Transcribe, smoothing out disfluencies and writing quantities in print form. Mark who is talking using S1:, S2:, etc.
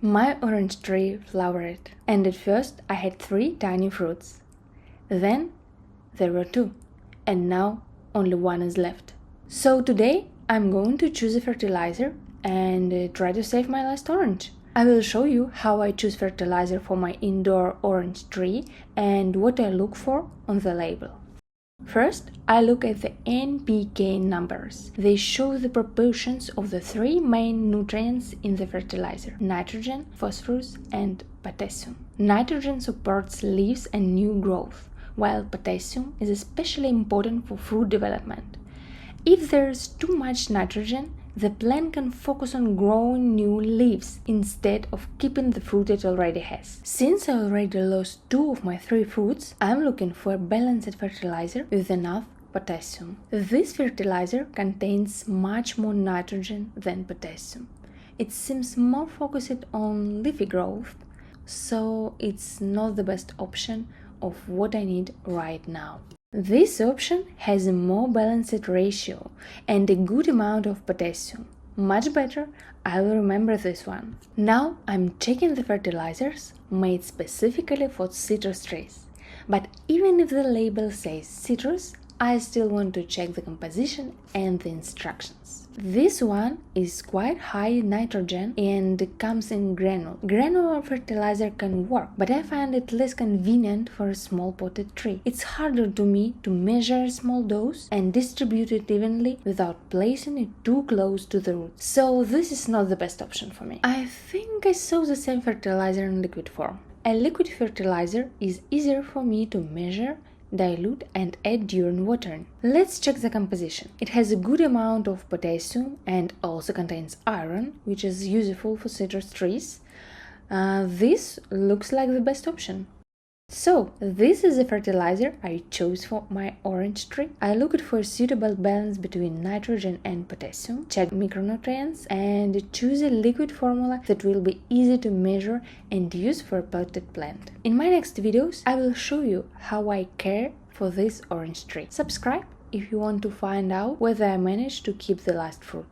S1: My orange tree flowered, and at first I had 3 tiny fruits. Then there were 2, and now only 1 is left. So today I'm going to choose a fertilizer and try to save my last orange. I will show you how I choose fertilizer for my indoor orange tree and what I look for on the label. First, I look at the NPK numbers. They show the proportions of the 3 main nutrients in the fertilizer: nitrogen, phosphorus, and potassium. Nitrogen supports leaves and new growth, while potassium is especially important for fruit development. If there is too much nitrogen, the plant can focus on growing new leaves instead of keeping the fruit it already has. Since I already lost 2 of my 3 fruits, I'm looking for a balanced fertilizer with enough potassium. This fertilizer contains much more nitrogen than potassium. It seems more focused on leafy growth, so it's not the best option of what I need right now. This option has a more balanced ratio and a good amount of potassium. Much better, I will remember this one. Now I'm checking the fertilizers made specifically for citrus trees. But even if the label says citrus, I still want to check the composition and the instructions. This one is quite high in nitrogen and comes in granule. Granular fertilizer can work, but I find it less convenient for a small potted tree. It's harder to me to measure a small dose and distribute it evenly without placing it too close to the roots. So this is not the best option for me. I think I saw the same fertilizer in liquid form. A liquid fertilizer is easier for me to measure, dilute and add during watering. Let's check the composition. It has a good amount of potassium and also contains iron, which is useful for citrus trees. This looks like the best option. So, this is the fertilizer I chose for my orange tree. I looked for a suitable balance between nitrogen and potassium, check micronutrients, and choose a liquid formula that will be easy to measure and use for a potted plant. In my next videos, I will show you how I care for this orange tree. Subscribe if you want to find out whether I managed to keep the last fruit.